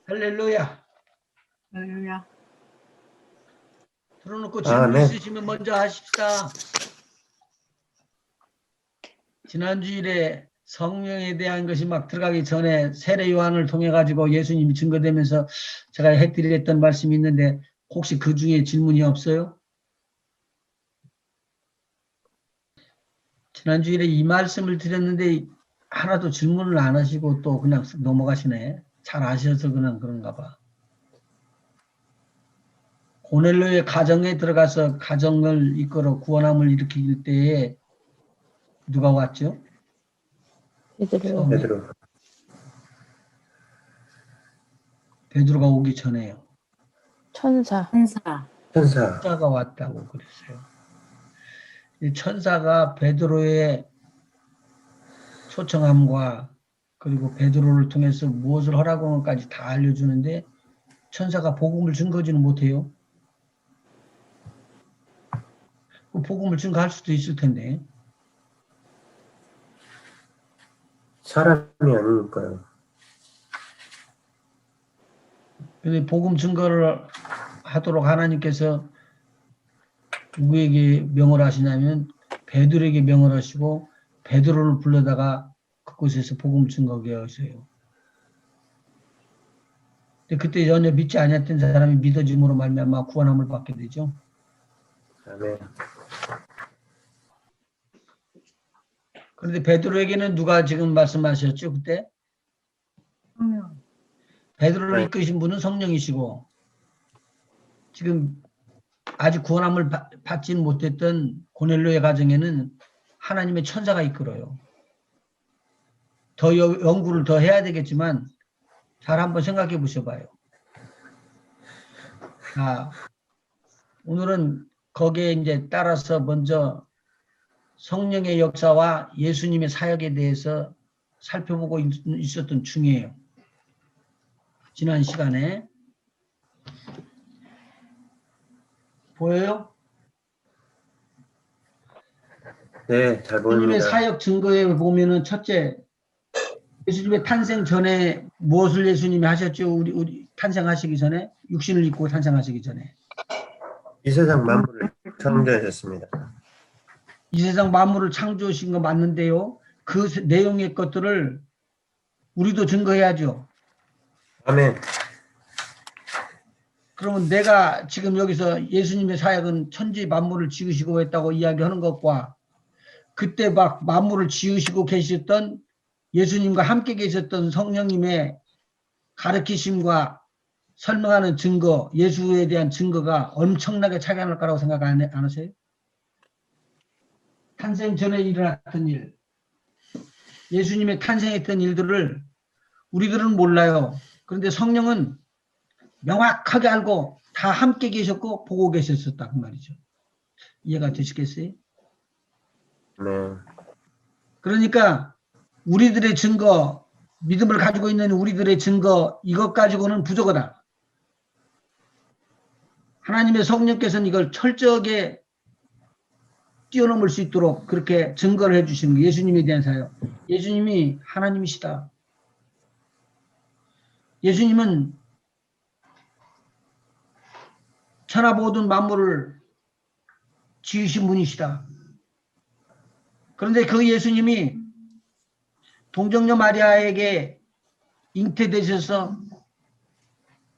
할렐루야. 할렐루야. 들어놓고 질문 네. 있으시면 먼저 하십시다. 지난주일에 성령에 대한 것이 막 들어가기 전에 세례 요한을 통해 가지고 예수님이 증거되면서 제가 해드렸던 말씀이 있는데 혹시 그 중에 질문이 없어요? 지난주일에 이 말씀을 드렸는데 하나도 질문을 안 하시고 또 그냥 넘어가시네. 잘 아셔서 그냥 그런가 봐. 고넬료의 가정에 들어가서 가정을 이끌어 구원함을 일으킬 때에 누가 왔죠? 베드로. 베드로. 베드로가 오기 전에요. 천사. 천사. 천사가 왔다고 그랬어요. 이 천사가 베드로의 초청함과 그리고 베드로를 통해서 무엇을 하라고 하는 것까지 다 알려주는데 천사가 복음을 증거지는 못해요. 그 복음을 증거할 수도 있을 텐데. 사람이 아니니까요. 근데 복음 증거를 하도록 하나님께서 누구에게 명을 하시냐면 베드로에게 명을 하시고 베드로를 불러다가 그곳에서 복음 증거하게 하세요. 근데 그때 전혀 믿지 않았던 사람이 믿어짐으로 말미암아 구원함을 받게 되죠. 아멘. 그런데 베드로에게는 누가 지금 말씀하셨죠? 그때 성령. 베드로를 네. 이끄신 분은 성령이시고 지금 아직 구원함을 받지는 못했던 고넬료의 가정에는 하나님의 천사가 이끌어요. 더 연구를 더 해야 되겠지만 잘 한번 생각해 보셔봐요. 오늘은 거기에 이제 따라서 먼저 성령의 역사와 예수님의 사역에 대해서 살펴보고 있었던 중이에요. 지난 시간에. 보여요? 네, 잘 예수님의 보입니다. 사역 증거에 보면은 첫째, 예수님의 탄생 전에 무엇을 예수님이 하셨죠? 우리 탄생하시기 전에? 육신을 입고 탄생하시기 전에. 이 세상 만물을 창조하셨습니다. 이 세상 만물을 창조하신 거 맞는데요. 그 내용의 것들을 우리도 증거해야죠. 아멘. 그러면 내가 지금 여기서 예수님의 사역은 천지 만물을 지으시고 했다고 이야기하는 것과 그때 막 만물을 지으시고 계셨던 예수님과 함께 계셨던 성령님의 가르치심과 설명하는 증거, 예수에 대한 증거가 엄청나게 차이가 날 거라고 생각 안 하세요? 탄생 전에 일어났던 일, 예수님의 탄생했던 일들을 우리들은 몰라요. 그런데 성령은 명확하게 알고 다 함께 계셨고 보고 계셨었다 그 말이죠. 이해가 되시겠어요? 네. 그러니까 우리들의 증거, 믿음을 가지고 있는 우리들의 증거 이것 가지고는 부족하다. 하나님의 성령께서는 이걸 철저하게 뛰어넘을 수 있도록 그렇게 증거를 해주시는 거예요. 예수님에 대한 사역. 예수님이 하나님이시다. 예수님은 천하 모든 만물을 지으신 분이시다. 그런데 그 예수님이 동정녀 마리아에게 잉태되셔서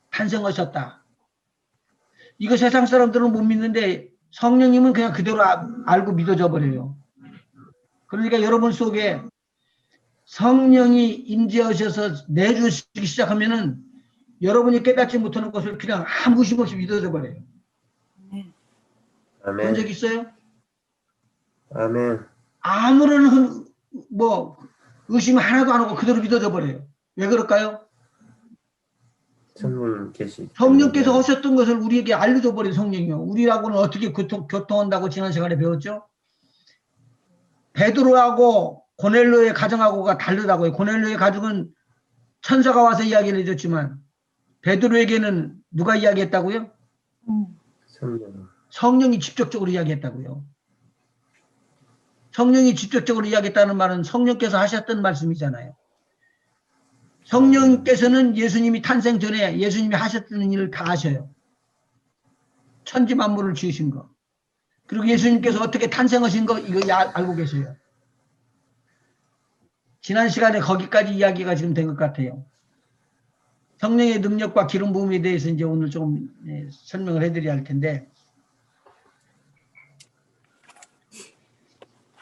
탄생하셨다. 이거 세상 사람들은 못 믿는데 성령님은 그냥 그대로 알고 믿어져 버려요. 그러니까 여러분 속에 성령이 임재하셔서 내주시기 시작하면은 여러분이 깨닫지 못하는 것을 그냥 아무 의심 없이 믿어져 버려요. 본 적 아멘. 있어요? 아멘. 아무런 의심 하나도 안 하고 그대로 믿어져 버려요. 왜 그럴까요? 성령 계시. 성령께서 하셨던 것을 우리에게 알려줘 버린 성령이요. 우리라고는 어떻게 교통한다고 지난 시간에 배웠죠? 베드로하고 고넬료의 가정하고가 다르다고요. 고넬료의 가정은 천사가 와서 이야기를 해줬지만 베드로에게는 누가 이야기했다고요? 성령. 성령이 직접적으로 이야기했다고요. 성령이 직접적으로 이야기했다는 말은 성령께서 하셨던 말씀이잖아요. 성령께서는 예수님이 탄생 전에 예수님이 하셨던 일을 다 하셔요. 천지 만물을 지으신 거. 그리고 예수님께서 어떻게 탄생하신 거 이거 알고 계세요. 지난 시간에 거기까지 이야기가 지금 된 것 같아요. 성령의 능력과 기름 부음에 대해서 이제 오늘 좀 설명을 해드려야 할 텐데,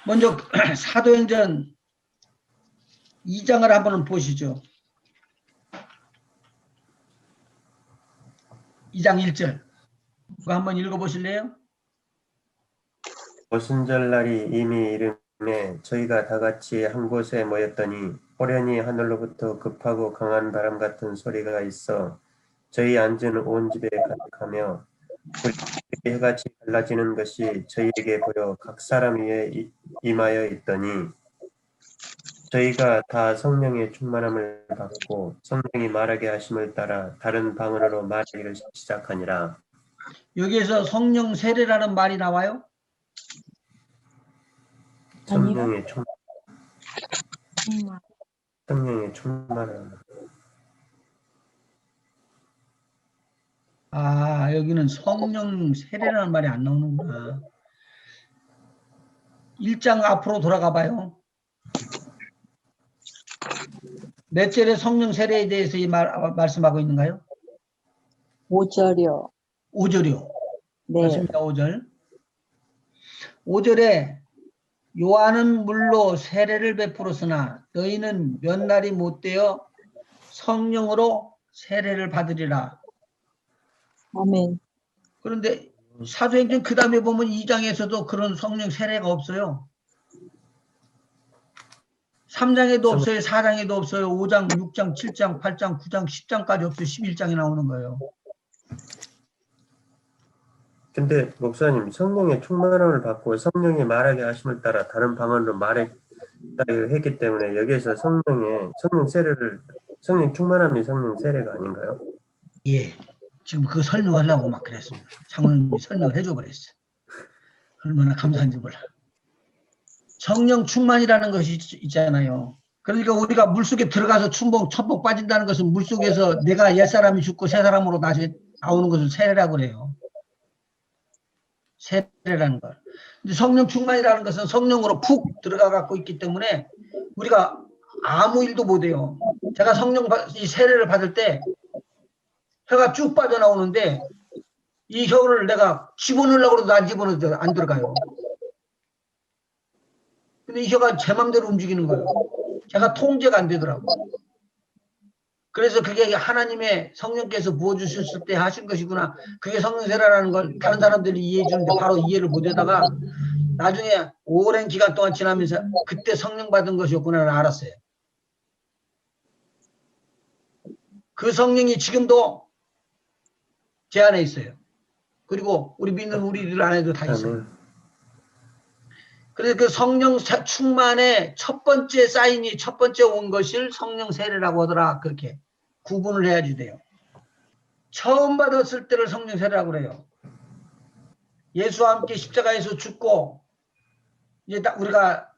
먼저 사도행전 2장을 한번 보시죠. 2장 1절. 그거 한번 읽어보실래요? 오순절날이 이미 이름에 저희가 다 같이 한 곳에 모였더니 호련히 하늘로부터 급하고 강한 바람 같은 소리가 있어 저희 앉은 온 집에 가득하며 불이 해같이 갈라지는 것이 저희에게 보여 각 사람 위에 임하여 있더니 저희가 다 성령의 충만함을 받고 성령이 말하게 하심을 따라 다른 방언으로 말하기를 시작하니라. 여기에서 성령 세례라는 말이 나와요? 성령의 정말. 성령의 충만함. 아, 여기는 성령 세례라는 말이 안 나오는구나. 1장 앞으로 돌아가 봐요. 몇 절에 성령 세례에 대해서 말씀하고 있는가요? 5절이요. 5절이요. 네. 맞습니다. 5절. 5절에 요한은 물로 세례를 베풀었으나 너희는 몇 날이 못되어 성령으로 세례를 받으리라. 아멘. 그런데 사도행전 그 다음에 보면 2장에서도 그런 성령 세례가 없어요. 3장에도 없어요. 4장에도 없어요. 5장, 6장, 7장, 8장, 9장, 10장까지 없어요. 11장에 나오는 거예요. 근데 목사님 성령의 충만함을 받고 성령이 말하게 하심을 따라 다른 방언으로 말했다고 했기 때문에 여기에서 성령 세례를 성령 충만함이 성령 세례가 아닌가요? 예. 지금 그거 설명하려고 막 그랬습니다. 장로님이 설명을 해줘 버렸어요. 얼마나 감사한지 몰라. 성령 충만이라는 것이 있잖아요. 그러니까 우리가 물속에 들어가서 첨벙 빠진다는 것은 물속에서 내가 옛사람이 죽고 새 사람으로 다시 나오는 것을 세례라고 그래요. 세례라는 걸. 근데 성령 충만이라는 것은 성령으로 푹 들어가 갖고 있기 때문에 우리가 아무 일도 못해요. 제가 이 세례를 받을 때 혀가 쭉 빠져나오는데 이 혀를 내가 집어넣으려고 해도 안 집어넣어도 안 들어가요. 근데 이 혀가 제 맘대로 움직이는 거예요. 제가 통제가 안 되더라고. 그래서 그게 하나님의 성령께서 부어주셨을 때 하신 것이구나. 그게 성령세례라는 걸 다른 사람들이 이해해 주는데 바로 이해를 못하다가 나중에 오랜 기간 동안 지나면서 그때 성령 받은 것이었구나를 알았어요. 그 성령이 지금도 제 안에 있어요. 그리고 우리 믿는 우리들 안에도 다 있어요. 그래서 그 성령 충만의 첫 번째 사인이 첫 번째 온 것을 성령 세례라고 하더라. 그렇게 구분을 해야지 돼요. 처음 받았을 때를 성령 세례라고 그래요. 예수와 함께 십자가에서 죽고 이제 우리가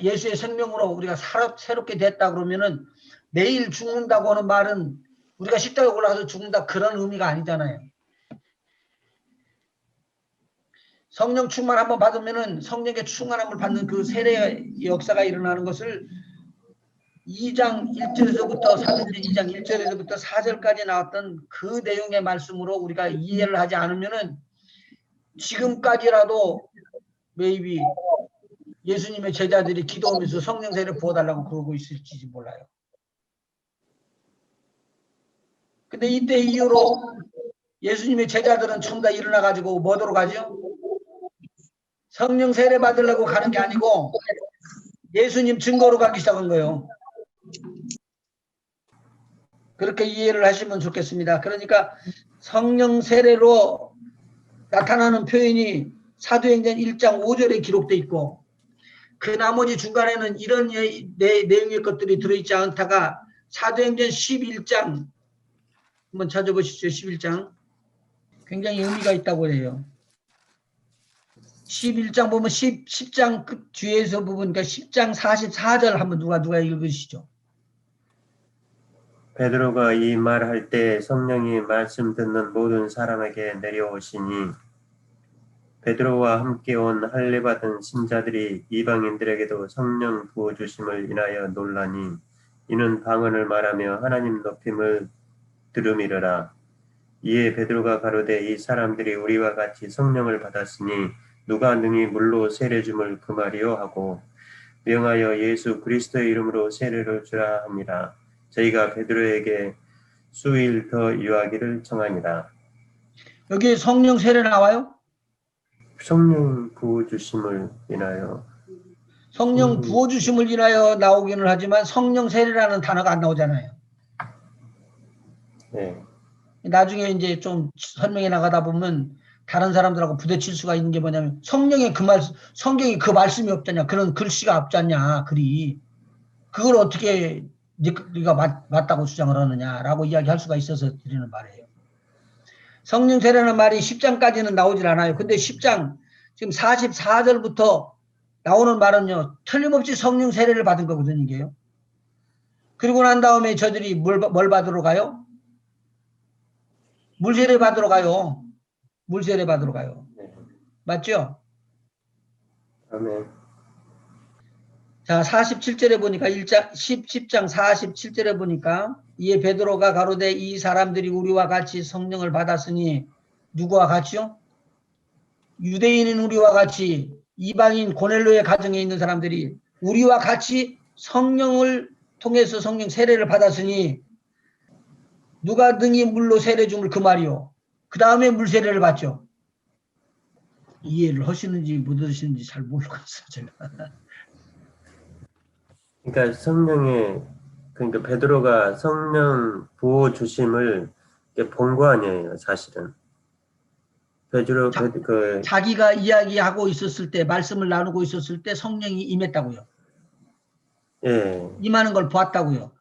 예수의 생명으로 우리가 새롭게 됐다 그러면은 내일 죽는다고 하는 말은 우리가 십자가에 올라가서 죽는다 그런 의미가 아니잖아요. 성령 충만 한번 받으면은 성령의 충만함을 받는 그 세례의 역사가 일어나는 것을 2장 1절에서부터 사도행전 2장 1절에서부터 4절까지 나왔던 그 내용의 말씀으로 우리가 이해를 하지 않으면은 지금까지라도 maybe 예수님의 제자들이 기도하면서 성령 세례를 부어달라고 그러고 있을지 몰라요. 근데 이때 이후로 예수님의 제자들은 전부 다 일어나가지고 뭐하러 가죠? 성령 세례 받으려고 가는 게 아니고 예수님 증거로 가기 시작한 거예요. 그렇게 이해를 하시면 좋겠습니다. 그러니까 성령 세례로 나타나는 표현이 사도행전 1장 5절에 기록되어 있고 그 나머지 중간에는 이런 내용의 것들이 들어있지 않다가 사도행전 11장 한번 찾아보시죠. 11장 굉장히 의미가 있다고 해요. 11장 보면 10장 끝 뒤에서 부분 그러니까 10장 44절 한번 누가 읽으시죠. 베드로가 이 말할 때 성령이 말씀 듣는 모든 사람에게 내려오시니 베드로와 함께 온 할례 받은 신자들이 이방인들에게도 성령 부어 주심을 인하여 놀라니 이는 방언을 말하며 하나님 높임을 들음이러라. 이에 베드로가 가로되 이 사람들이 우리와 같이 성령을 받았으니 누가 능히 물로 세례 줌을 금하리요 하고 명하여 예수 그리스도의 이름으로 세례를 주라 합니다. 저희가 베드로에게 수일 더 유하기를 청하니라. 여기 성령 세례 나와요? 성령 부어 주심을 인하여 성령 부어주심을 인하여 나오기는 하지만 성령 세례라는 단어가 안 나오잖아요. 네. 나중에 이제 좀 설명해 나가다 보면 다른 사람들하고 부딪힐 수가 있는 게 뭐냐면 성령의 그 성경에 그 말씀이 없잖냐. 그런 글씨가 없잖냐. 글이. 그걸 어떻게 네가 맞다고 주장을 하느냐라고 이야기할 수가 있어서 드리는 말이에요. 성령 세례라는 말이 10장까지는 나오질 않아요. 근데 10장 지금 44절부터 나오는 말은요. 틀림없이 성령 세례를 받은 거거든요. 이게요. 그리고 난 다음에 저들이 뭘 받으러 가요? 물 세례 받으러 가요. 물 세례 받으러 가요. 네. 맞죠? 아멘. 자, 47절에 보니까 10장 47절에 보니까 이에 베드로가 가로되 이 사람들이 우리와 같이 성령을 받았으니 누구와 같이요? 유대인인 우리와 같이 이방인 고넬로의 가정에 있는 사람들이 우리와 같이 성령을 통해서 성령 세례를 받았으니 누가 능히 물로 세례 줌을 그 말이요. 그 다음에 물 세례를 받죠. 이해를 하시는지 못 하시는지 잘 모르겠어요. 제가. 그러니까 그러니까 베드로가 성령 부어 주심을 본 거 아니에요, 사실은. 자기가 이야기하고 있었을 때, 말씀을 나누고 있었을 때 성령이 임했다고요. 예. 임하는 걸 보았다고요.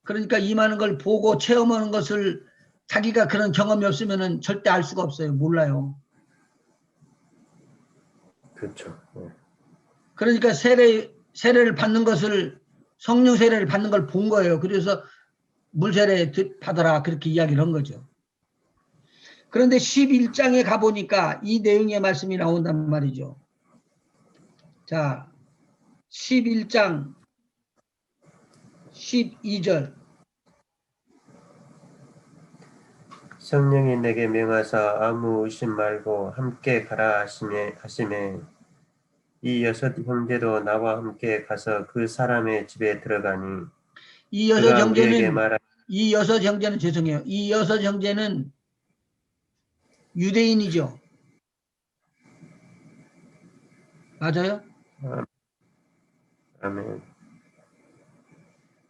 그러니까 임하는 걸 보고 체험하는 것을 자기가 그런 경험이 없으면 절대 알 수가 없어요. 몰라요. 그렇죠. 예. 그러니까 세례를 받는 것을 성령 세례를 받는 걸 본 거예요. 그래서 물 세례 받아라 그렇게 이야기를 한 거죠. 그런데 11장에 가보니까 이 내용의 말씀이 나온단 말이죠. 자, 11장 12절. 성령이 내게 명하사 아무 의심 말고 함께 가라 하심에 이 여섯 형제도 나와 함께 가서 그 사람의 집에 들어가니 이 여섯 형제는 죄송해요. 이 여섯 형제는 유대인이죠. 맞아요? 아멘.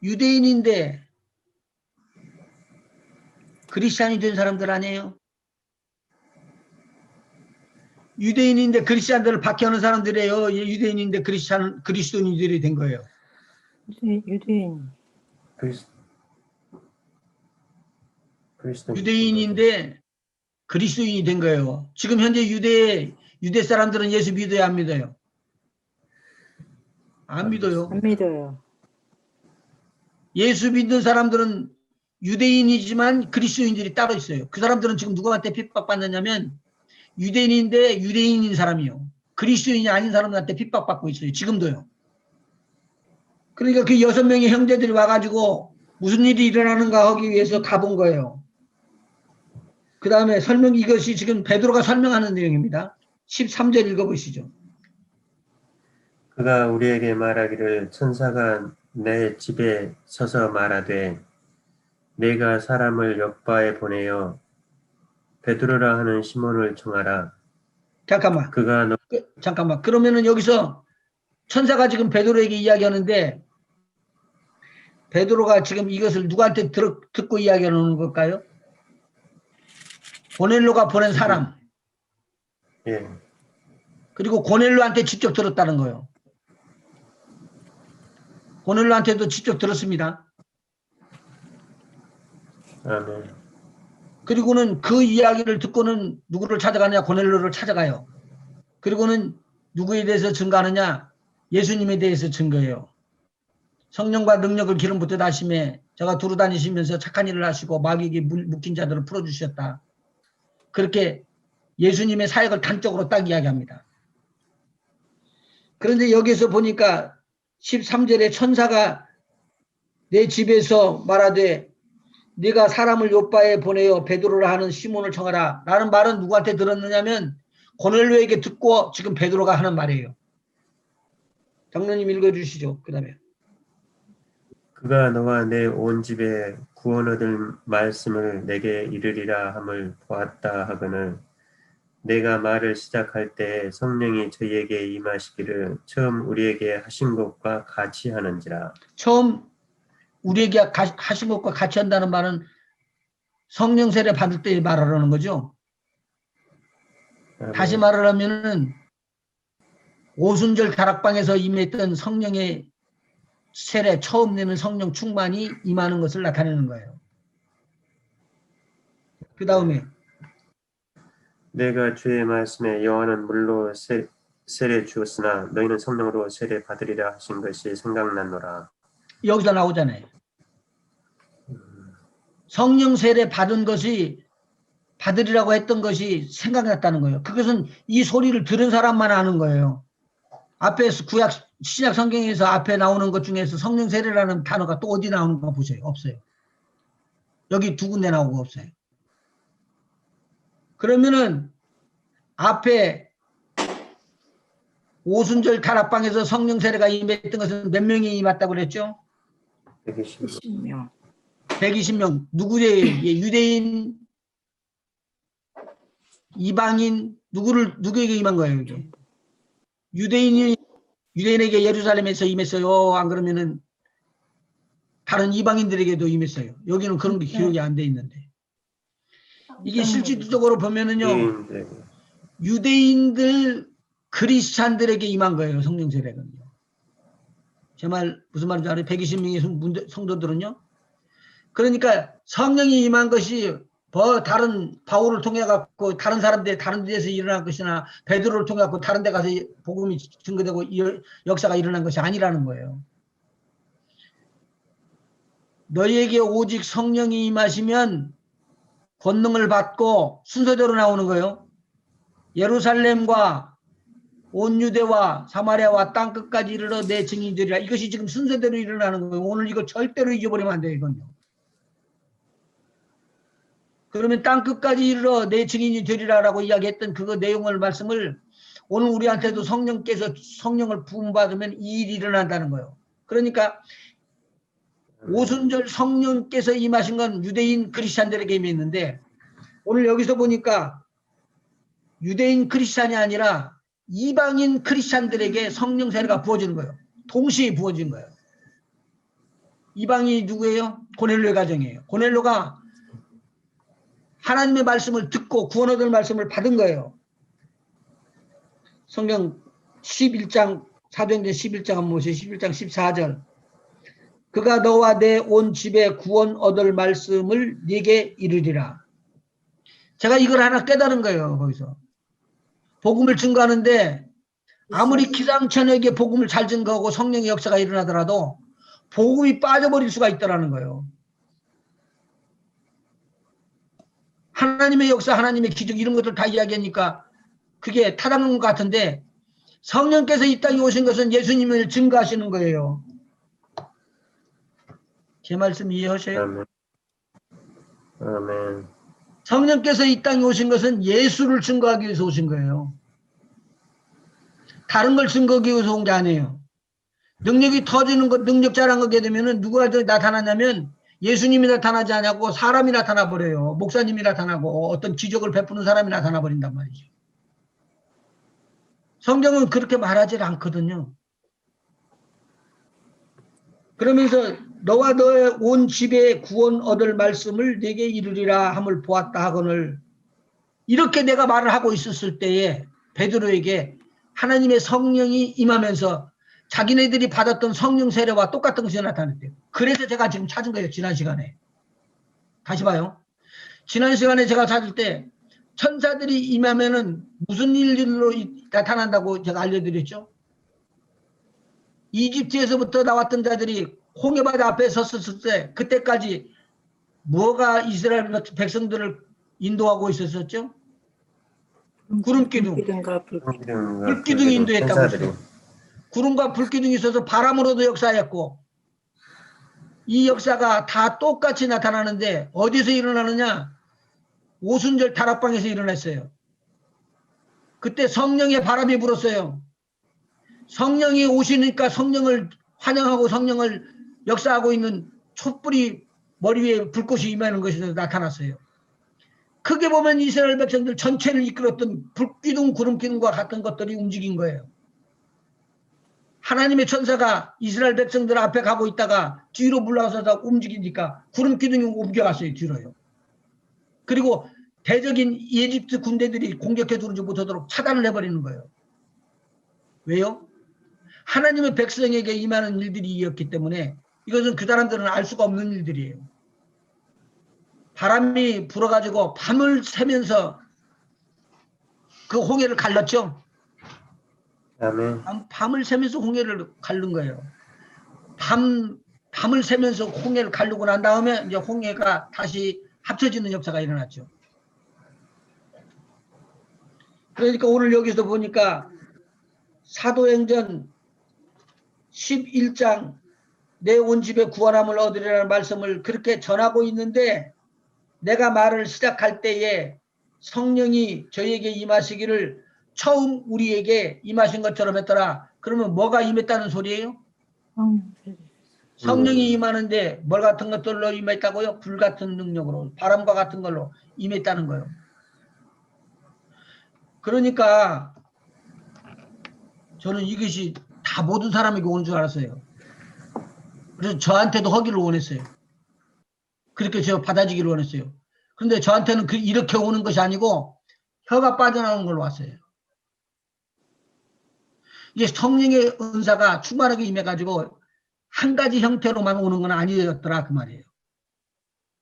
유대인인데 그리스찬이 된 사람들 아니에요? 유대인인데 그리스찬들을 박해하는 사람들이에요. 유대인인데 그리스도인들이 된 거예요. 유대인. 유대인인데 그리스도인이 된 거예요. 지금 현재 유대 사람들은 예수 믿어야 안 믿어요? 안 믿어요. 안 믿어요. 예수 믿는 사람들은 유대인이지만 그리스도인들이 따로 있어요. 그 사람들은 지금 누구한테 핍박받느냐면 유대인인데 유대인인 사람이요. 그리스도인이 아닌 사람들한테 핍박받고 있어요. 지금도요. 그러니까 그 6명의 형제들이 와가지고 무슨 일이 일어나는가 하기 위해서 가본 거예요. 그 다음에 이것이 지금 베드로가 설명하는 내용입니다. 13절 읽어보시죠. 그가 우리에게 말하기를 천사가 내 집에 서서 말하되 내가 사람을 옆바에 보내어 베드로라 하는 시몬을 청하라. 잠깐만. 잠깐만. 그러면은 여기서 천사가 지금 베드로에게 이야기하는데 베드로가 지금 이것을 누구한테 듣고 이야기하는 걸까요? 고넬로가 보낸 사람. 예. 그리고 고넬로한테 직접 들었다는 거예요. 고넬로한테도 직접 들었습니다. 아멘. 그리고는 그 이야기를 듣고는 누구를 찾아가느냐? 고넬로를 찾아가요. 그리고는 누구에 대해서 증거하느냐? 예수님에 대해서 증거해요. 성령과 능력을 기름 붓듯 하심에 제가 두루 다니시면서 착한 일을 하시고 마귀에게 묶인 자들을 풀어주셨다. 그렇게 예수님의 사역을 단적으로 딱 이야기합니다. 그런데 여기서 보니까 13절에 천사가 내 집에서 말하되 네가 사람을 요바에 보내어 베드로라 하는 시몬을 청하라 라는 말은 누구한테 들었느냐면 고넬료에게 듣고 지금 베드로가 하는 말이에요. 장로님 읽어주시죠. 그 다음에 그가 너와 내 온 집에 구원 얻을 말씀을 내게 이르리라 함을 보았다 하거늘 내가 말을 시작할 때 성령이 저희에게 임하시기를 처음 우리에게 하신 것과 같이 하는지라. 처음 우리에게 하신 것과 같이 한다는 말은 성령 세례 받을 때 말하라는 거죠. 아멘. 다시 말을 하면은 오순절 다락방에서 임했던 성령의 세례 처음 내는 성령 충만이 임하는 것을 나타내는 거예요. 그 다음에 내가 주의 말씀에 여호와는 물로 세례 주었으나 너희는 성령으로 세례 받으리라 하신 것이 생각났노라. 여기서 나오잖아요. 성령 세례 받은 것이 받으리라고 했던 것이 생각났다는 거예요. 그것은 이 소리를 들은 사람만 아는 거예요. 앞에 구약 신약 성경에서 앞에 나오는 것 중에서 성령 세례라는 단어가 또 어디 나오는 거 보세요. 없어요. 여기 두 군데 나오고 없어요. 그러면은 앞에 오순절 다락방에서 성령 세례가 임했던 것은 몇 명이 임했다고 그랬죠? 120명. 120명. 누구의 유대인, 이방인 누구에게 임한 거예요, 이게? 유대인에게 예루살렘에서 임했어요. 안 그러면은 다른 이방인들에게도 임했어요. 여기는 그런 게 기록이 안 돼 있는데. 이게 실질적으로 보면은요. 유대인들 크리스찬들에게 임한 거예요. 성령 세례는요. 제 말 무슨 말인지 알아요? 120명의 성도들은요. 그러니까 성령이 임한 것이 다른 바울을 통해 갖고 다른 사람들 다른 데서 일어난 것이나 베드로를 통해 갖고 다른 데 가서 복음이 증거되고 역사가 일어난 것이 아니라는 거예요. 너희에게 오직 성령이 임하시면 권능을 받고 순서대로 나오는 거예요. 예루살렘과 온 유대와 사마리아와 땅 끝까지 이르러 내 증인이 되리라. 이것이 지금 순서대로 일어나는 거예요. 오늘 이거 절대로 잊어버리면 안 돼요. 이건요. 그러면 땅 끝까지 이르러 내 증인이 되리라라고 이야기했던 그거 내용을 말씀을 오늘 우리한테도 성령께서 성령을 부음받으면 이 일이 일어난다는 거예요. 그러니까 오순절 성령께서 임하신 건 유대인 크리스찬들에게 임했는데 오늘 여기서 보니까 유대인 크리스찬이 아니라 이방인 크리스찬들에게 성령 세례가 부어지는 거예요. 동시에 부어진 거예요. 이방인이 누구예요? 고넬료의 가정이에요. 고넬료가 하나님의 말씀을 듣고 구원 얻을 말씀을 받은 거예요. 성경 11장 사도행전 11장 한번 보세요. 11장 14절 그가 너와 내 온 집에 구원 얻을 말씀을 네게 이르리라. 제가 이걸 하나 깨달은 거예요. 거기서 복음을 증거하는데 아무리 기상천외하게 복음을 잘 증거하고 성령의 역사가 일어나더라도 복음이 빠져버릴 수가 있다는 거예요. 하나님의 역사, 하나님의 기적 이런 것들 다 이야기하니까 그게 타당한 것 같은데 성령께서 이 땅에 오신 것은 예수님을 증거하시는 거예요. 제 말씀 이해하세요? 아멘. 아멘. 성령께서 이 땅에 오신 것은 예수를 증거하기 위해서 오신 거예요. 다른 걸 증거하기 위해서 온 게 아니에요. 능력이 터지는 것, 능력 자랑하게 되면은 누가 나타나냐면 예수님이 나타나지 않냐고 사람이 나타나 버려요. 목사님이 나타나고 어떤 기적을 베푸는 사람이 나타나 버린단 말이죠. 성경은 그렇게 말하지 않거든요. 그러면서 너와 너의 온 집에 구원 얻을 말씀을 내게 이르리라 함을 보았다 하거늘 이렇게 내가 말을 하고 있었을 때에 베드로에게 하나님의 성령이 임하면서 자기네들이 받았던 성령 세례와 똑같은 것이 나타났대요. 그래서 제가 지금 찾은 거예요. 지난 시간에. 다시 봐요. 지난 시간에 제가 찾을 때 천사들이 임하면은 무슨 일로 나타난다고 제가 알려드렸죠. 이집트에서부터 나왔던 자들이 홍해바다 앞에 섰을 때 그때까지 뭐가 이스라엘 백성들을 인도하고 있었었죠? 구름기둥. 기둥과 불. 불기둥이 인도했다고 천사들이. 했어요. 구름과 불기둥이 있어서 바람으로도 역사했고, 이 역사가 다 똑같이 나타나는데 어디서 일어나느냐? 오순절 다락방에서 일어났어요. 그때 성령의 바람이 불었어요. 성령이 오시니까 성령을 환영하고 성령을 역사하고 있는 촛불이 머리 위에 불꽃이 임하는 것이 나타났어요. 크게 보면 이스라엘 백성들 전체를 이끌었던 불기둥, 구름기둥과 같은 것들이 움직인 거예요. 하나님의 천사가 이스라엘 백성들 앞에 가고 있다가 뒤로 물러서서 움직이니까 구름기둥이 옮겨갔어요. 뒤로요. 그리고 대적인 이집트 군대들이 공격해 들어오지 못하도록 차단을 해버리는 거예요. 왜요? 하나님의 백성에게 임하는 일들이었기 때문에 이것은 그 사람들은 알 수가 없는 일들이에요. 바람이 불어가지고 밤을 새면서 그 홍해를 갈랐죠. 아멘. 밤을 새면서 홍해를 갈른 거예요. 밤을 새면서 홍해를 갈르고 난 다음에 이제 홍해가 다시 합쳐지는 역사가 일어났죠. 그러니까 오늘 여기서 보니까 사도행전 11장 내 온 집에 구원함을 얻으리라는 말씀을 그렇게 전하고 있는데, 내가 말을 시작할 때에 성령이 저희에게 임하시기를 처음 우리에게 임하신 것처럼 했더라. 그러면 뭐가 임했다는 소리예요? 성령이 임하는데 뭘 같은 것들로 임했다고요? 불 같은 능력으로, 바람과 같은 걸로 임했다는 거예요. 그러니까 저는 이것이 다 모든 사람에게 오는 줄 알았어요. 그래서 저한테도 허기를 원했어요. 그렇게 제가 받아지기를 원했어요. 그런데 저한테는 이렇게 오는 것이 아니고 혀가 빠져나오는 걸로 왔어요. 이게 성령의 은사가 충만하게 임해가지고 한 가지 형태로만 오는 건 아니었더라 그 말이에요.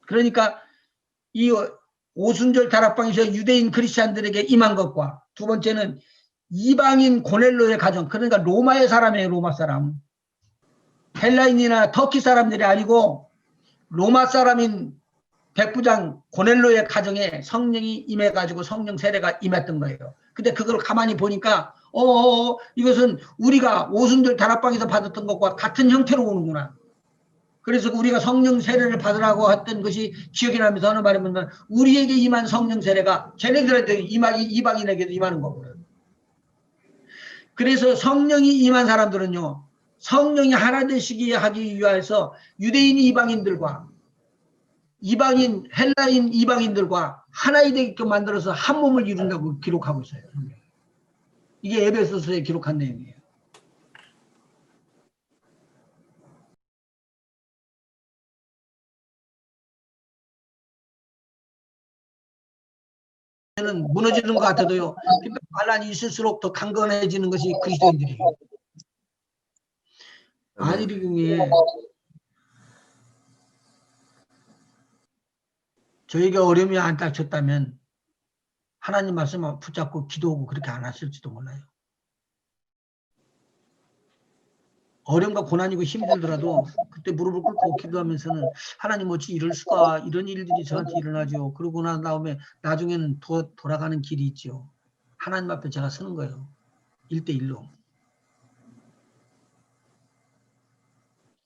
그러니까 이 오순절 다락방에서 유대인 크리스찬들에게 임한 것과, 두 번째는 이방인 고넬로의 가정, 그러니까 로마의 사람이에요. 로마 사람. 헬라인이나 터키 사람들이 아니고 로마 사람인 백부장 고넬로의 가정에 성령이 임해가지고 성령 세례가 임했던 거예요. 근데 그걸 가만히 보니까 이것은 우리가 오순절 다락방에서 받았던 것과 같은 형태로 오는구나. 그래서 우리가 성령 세례를 받으라고 했던 것이 기억이 나면서 하는 말이면 우리에게 임한 성령 세례가 쟤네들한테 이방인에게도 임하는 거고요. 그래서 성령이 임한 사람들은요, 성령이 하나 되시게 하기 위해서 유대인 이방인들과 이방인 헬라인 이방인들과 하나이 되게끔 만들어서 한 몸을 이룬다고 기록하고 있어요. 이게 에베소서에 기록한 내용이에요. 무너지는 것 같아도요, 반란이 있을수록 더 강건해지는 것이 그리스도인들이에요. 아니리궁에 저에게 어려움이 안 닥쳤다면 하나님 말씀을 붙잡고 기도하고 그렇게 안 하실지도 몰라요. 어려움과 고난이고 힘이 들더라도 그때 무릎을 꿇고 기도하면서는 하나님 어찌 이럴 수가, 이런 일들이 저한테 일어나죠. 그러고 난 다음에 나중에는 돌아가는 길이 있죠. 하나님 앞에 제가 서는 거예요. 1대1로.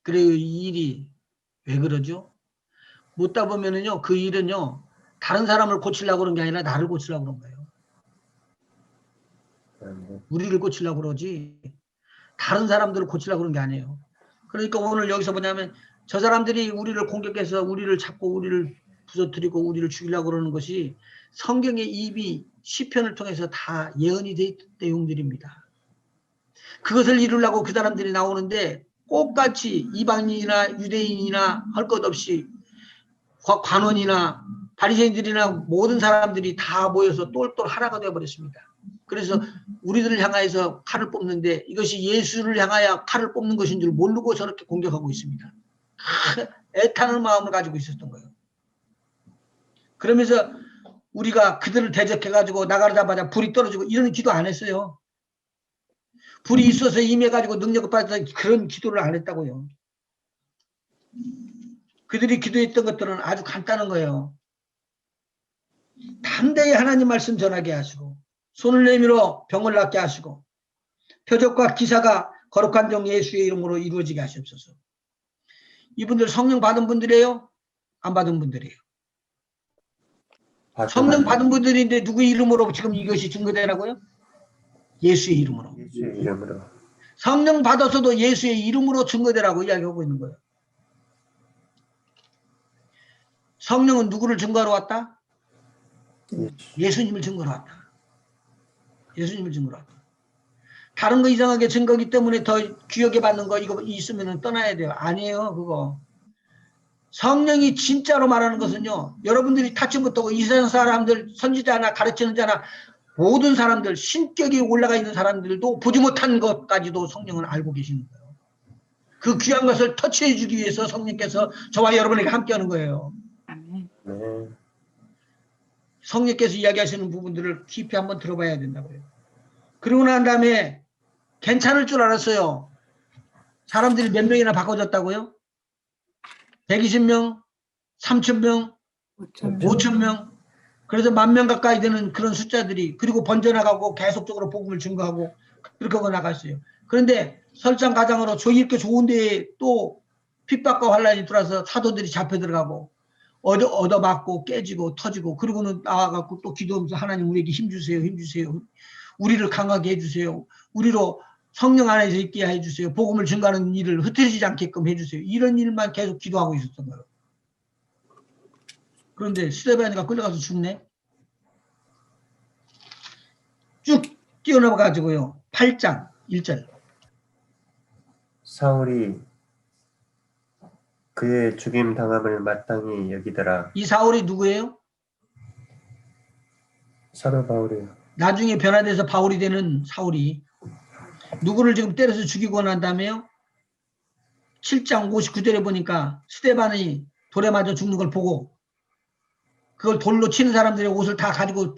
그래요. 이 일이 왜 그러죠? 묻다 보면은요, 그 일은요, 다른 사람을 고치려고 그런 게 아니라 나를 고치려고 그런 거예요. 우리를 고치려고 그러지 다른 사람들을 고치려고 그런 게 아니에요. 그러니까 오늘 여기서 뭐냐면 저 사람들이 우리를 공격해서 우리를 잡고 우리를 부서뜨리고 우리를 죽이려고 그러는 것이 성경의 이미 시편을 통해서 다 예언이 된 내용들입니다. 그것을 이루려고 그 사람들이 나오는데 똑같이 이방인이나 유대인이나 할 것 없이 관원이나 바리새인들이나 모든 사람들이 다 모여서 똘똘 하나가 되어버렸습니다. 그래서 우리들을 향하여서 칼을 뽑는데 이것이 예수를 향하여 칼을 뽑는 것인 줄 모르고 저렇게 공격하고 있습니다. 애타는 마음을 가지고 있었던 거예요. 그러면서 우리가 그들을 대적해가지고 나가자마자 불이 떨어지고 이런 기도 안 했어요. 불이 있어서 임해가지고 능력을 받아서 그런 기도를 안 했다고요. 그들이 기도했던 것들은 아주 간단한 거예요. 담대히 하나님 말씀 전하게 하시고, 손을 내밀어 병을 낫게 하시고, 표적과 기사가 거룩한 종 예수의 이름으로 이루어지게 하시옵소서. 이분들 성령 받은 분들이에요? 안 받은 분들이에요? 성령 받은 분들인데 누구의 이름으로 지금 이것이 증거되라고요? 예수의 이름으로. 예수의 이름으로. 성령 받아서도 예수의 이름으로 증거되라고 이야기하고 있는 거예요. 성령은 누구를 증거하러 왔다? 예수님을 증거하러 왔다. 예수님을 증거하러 왔다. 다른 거 이상하게 증거기 때문에 더 귀하게 받는 거 이거 있으면 떠나야 돼요. 아니에요, 그거. 성령이 진짜로 말하는 것은요, 여러분들이 타치 못하고 이 세상 사람들, 선지자나 가르치는 자나 모든 사람들, 신격이 올라가 있는 사람들도 보지 못한 것까지도 성령은 알고 계시는 거예요. 그 귀한 것을 터치해 주기 위해서 성령께서 저와 여러분에게 함께하는 거예요. 아멘. 네. 성령께서 이야기하시는 부분들을 깊이 한번 들어봐야 된다고요. 그러고 난 다음에 괜찮을 줄 알았어요. 사람들이 몇 명이나 바꿔졌다고요? 120명, 3,000명, 5,000명. 그래서 10,000명 가까이 되는 그런 숫자들이, 그리고 번져나가고 계속적으로 복음을 증거하고 그렇게 하고 나갔어요. 그런데 설상가장으로 이렇게 좋은 데에 또 핍박과 환란이 들어와서 사도들이 잡혀 들어가고 얻어맞고 깨지고 터지고, 그러고는 나와갖고 또 기도하면서 하나님 우리에게 힘주세요, 힘주세요. 우리를 강하게 해주세요. 우리로 성령 안에서 있게 해주세요. 복음을 증거하는 일을 흩어지지 않게끔 해주세요. 이런 일만 계속 기도하고 있었던 거예요. 그런데 스데반이가 끌려가서 죽네. 쭉 뛰어넘어 가지고요. 8장 1절. 사울이 그의 죽임 당함을 마땅히 여기더라. 이 사울이 누구예요? 사도 바울이요. 나중에 변화돼서 바울이 되는 사울이 누구를 지금 때려서 죽이고 난 다음에요. 7장 59절에 보니까 스데반이 돌에 맞아 죽는 걸 보고 그걸 돌로 치는 사람들의 옷을 다 가지고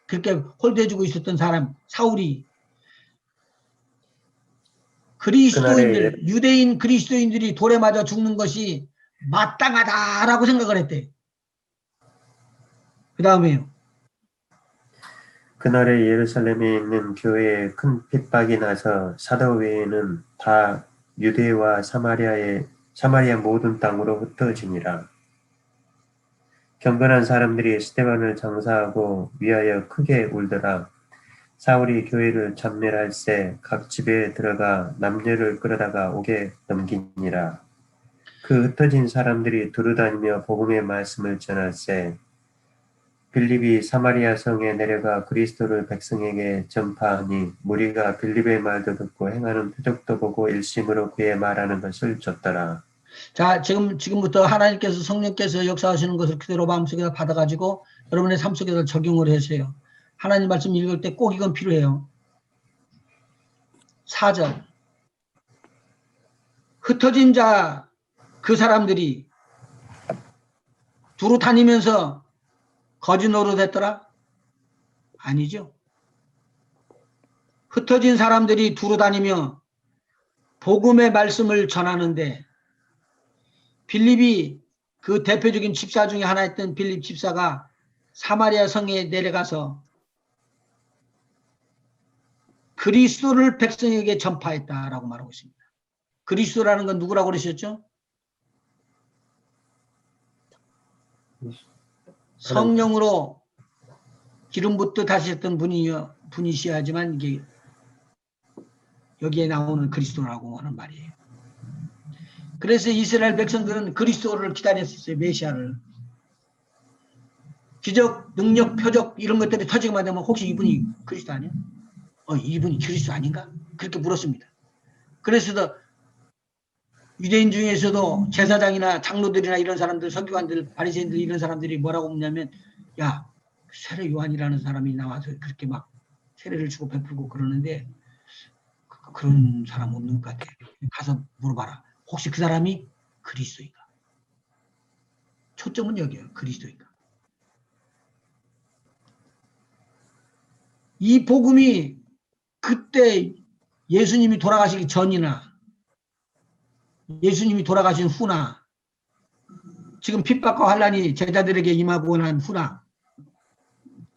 그렇게 홀대해주고 있었던 사람 사울이 그리스도인들, 유대인 그리스도인들이 돌에 맞아 죽는 것이 마땅하다라고 생각을 했대. 그 다음에요. 그날에 예루살렘에 있는 교회에 큰 핍박이 나서 사도 외에는 다 유대와 사마리아 모든 땅으로 흩어지니라. 경건한 사람들이 스데반을 장사하고 위하여 크게 울더라. 사울이 교회를 참멸할새 각 집에 들어가 남녀를 끌어다가 옥에 넘기니라. 그 흩어진 사람들이 두루다니며 복음의 말씀을 전할새 빌립이 사마리아 성에 내려가 그리스도를 백성에게 전파하니 무리가 빌립의 말도 듣고 행하는 표적도 보고 일심으로 그의 말하는 것을 줬더라. 자, 지금부터 하나님께서 성령께서 역사하시는 것을 그대로 마음속에 받아가지고 여러분의 삶 속에서 적용을 하세요. 하나님 말씀 읽을 때 꼭 이건 필요해요. 4절. 흩어진 자 그 사람들이 두루 다니면서 거짓 노릇했더라? 아니죠. 흩어진 사람들이 두루 다니며 복음의 말씀을 전하는데 빌립이 그 대표적인 집사 중에 하나였던 빌립 집사가 사마리아 성에 내려가서 그리스도를 백성에게 전파했다라고 말하고 있습니다. 그리스도라는 건 누구라고 그러셨죠? 성령으로 기름 붓듯 하셨던 분이셔야지만 이게 여기에 나오는 그리스도라고 하는 말이에요. 그래서 이스라엘 백성들은 그리스도를 기다렸었어요. 메시아를. 기적, 능력, 표적 이런 것들이 터지기만 되면 혹시 이분이 그리스도 아니야? 이분이 그리스도 아닌가? 그렇게 물었습니다. 그래서 유대인 중에서도 제사장이나 장로들이나 이런 사람들, 서기관들, 바리새인들 이런 사람들이 뭐라고 묻냐면 야, 세례 요한이라는 사람이 나와서 그렇게 막 세례를 주고 베풀고 그러는데 그런 사람 없는 것 같아. 가서 물어봐라. 혹시 그 사람이 그리스도인가? 초점은 여기에요. 그리스도인가? 이 복음이 그때 예수님이 돌아가시기 전이나 예수님이 돌아가신 후나 지금 핍박과 환란이 제자들에게 임하고 난 후나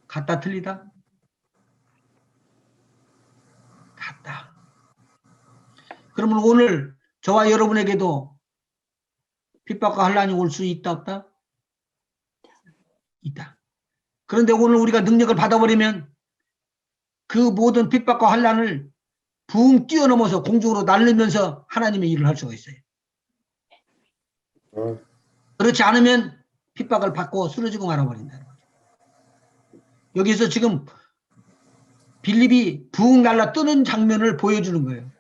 같다 틀리다? 같다. 그러면 오늘 저와 여러분에게도 핍박과 환란이 올 수 있다 없다? 있다. 그런데 오늘 우리가 능력을 받아버리면 그 모든 핍박과 환란을 붕 뛰어넘어서 공중으로 날리면서 하나님의 일을 할 수가 있어요. 그렇지 않으면 핍박을 받고 쓰러지고 말아버린다는 거죠. 여기서 지금 빌립이 붕 날라 뜨는 장면을 보여주는 거예요.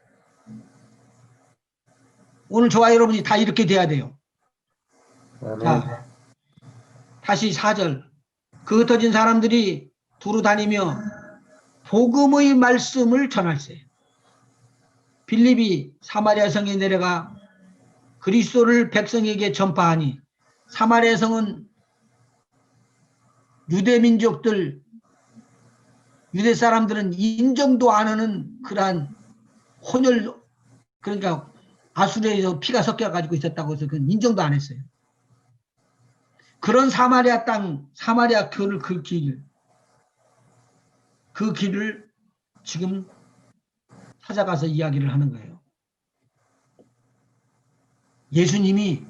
오늘 저와 여러분이 다 이렇게 돼야 돼요. 아멘. 자, 다시 4절. 그 흩어진 사람들이 두루 다니며 복음의 말씀을 전할세. 빌립이 사마리아 성에 내려가 그리스도를 백성에게 전파하니 사마리아 성은 유대 민족들, 유대 사람들은 인정도 안 하는 그러한 혼혈, 그러니까 아수르에서 피가 섞여 가지고 있었다고 해서 그건 인정도 안 했어요. 그런 사마리아 땅, 사마리아 그 길을 지금 찾아가서 이야기를 하는 거예요. 예수님이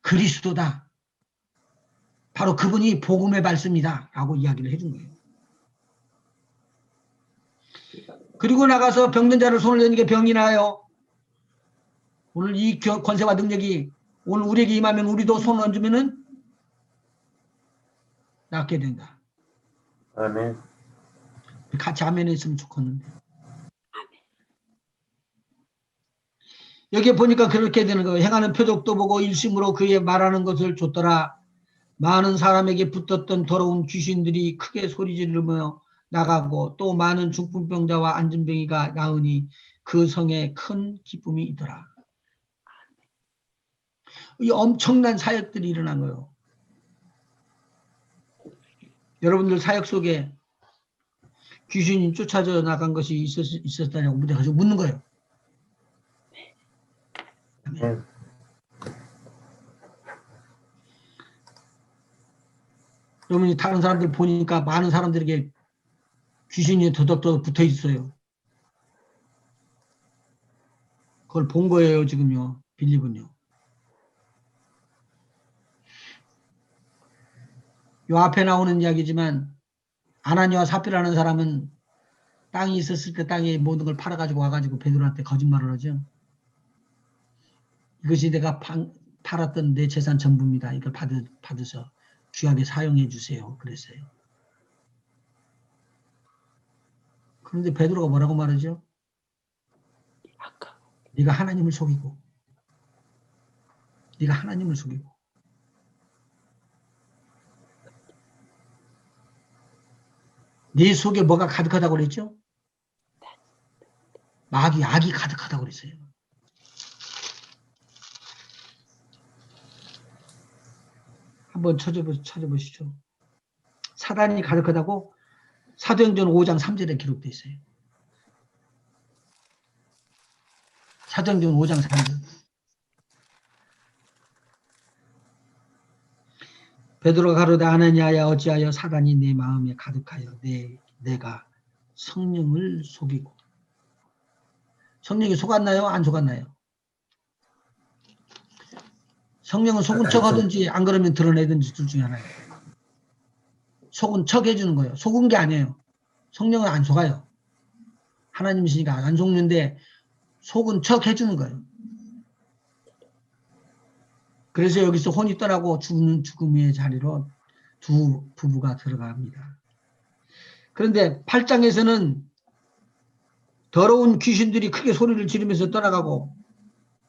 그리스도다. 바로 그분이 복음의 말씀이다. 라고 이야기를 해준 거예요. 그리고 나가서 병든 자를 손을 대니까 병이 나요. 오늘 이 권세와 능력이 오늘 우리에게 임하면 우리도 손을 얹으면은 낫게 된다. 아멘. 같이 아멘 했으면 좋겠는데. 여기에 보니까 그렇게 되는 거예요. 행하는 표적도 보고 일심으로 그의 말하는 것을 줬더라. 많은 사람에게 붙었던 더러운 귀신들이 크게 소리 지르며 나가고 또 많은 중풍병자와 안진병이가 나으니 그 성에 큰 기쁨이 있더라. 이 엄청난 사역들이 일어난 거예요. 여러분들 사역 속에 귀신이 쫓아져 나간 것이 있었다냐고 무대 가지고 묻는 거예요. 아멘. 여러분이 다른 사람들 보니까 많은 사람들에게 귀신이 더덕더덕 붙어 있어요. 그걸 본 거예요, 지금요. 빌립은요. 요 앞에 나오는 이야기지만 아나니와 삽비라는 사람은 땅이 있었을 때 땅에 모든 걸 팔아가지고 와가지고 베드로한테 거짓말을 하죠. 이것이 내가 팔았던 내 재산 전부입니다. 이걸 받으셔 귀하게 사용해 주세요. 그랬어요. 그런데 베드로가 뭐라고 말하죠? 네가 하나님을 속이고 네가 하나님을 속이고 네 속에 뭐가 가득하다고 그랬죠? 마귀, 악이 가득하다고 그랬어요. 한번 찾아보시죠. 사단이 가득하다고 사도행전 5장 3절에 기록되어 있어요. 사도행전 5장 3절. 베드로가 가로되 아나니아야 어찌하여 사단이 내 마음에 가득하여 내가 성령을 속이고. 성령이 속았나요? 안 속았나요? 성령은 속은 척 하든지 안 그러면 드러내든지 둘 중에 하나예요. 속은 척 해주는 거예요. 속은 게 아니에요. 성령은 안 속아요. 하나님이시니까 안 속는데 속은 척 해주는 거예요. 그래서 여기서 혼이 떠나고 죽는 죽음의 자리로 두 부부가 들어갑니다. 그런데 8장에서는 더러운 귀신들이 크게 소리를 지르면서 떠나가고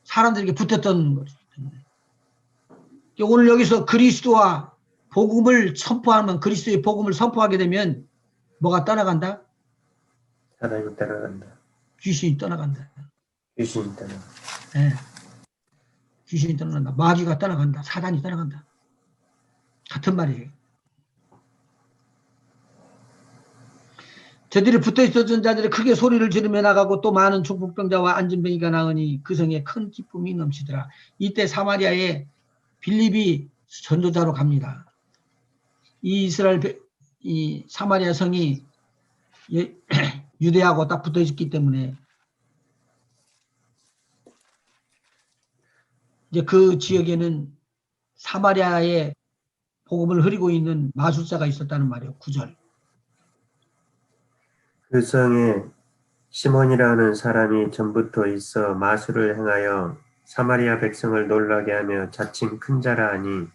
사람들에게 붙었던 거죠. 오늘 여기서 그리스도와 복음을 선포하면 그리스도의 복음을 선포하게 되면 뭐가 떠나간다? 사단이 떠나간다. 귀신이 떠나간다. 귀신이 떠나간다. 네. 귀신이 떠나간다. 마귀가 떠나간다. 사단이 떠나간다. 같은 말이에요. 저들이 붙어 있었던 자들이 크게 소리를 지르며 나가고 또 많은 중풍병자와 안진병이가 나으니 그 성에 큰 기쁨이 넘치더라. 이때 사마리아에 빌립이 전도자로 갑니다. 이 사마리아 성이 유대하고 딱 붙어 있기 때문에 이제 그 지역에는 사마리아에 복음을 흐리고 있는 마술사가 있었다는 말이에요. 9절. 그 성에 시몬이라는 사람이 전부터 있어 마술을 행하여 사마리아 백성을 놀라게 하며 자칭 큰 자라 하니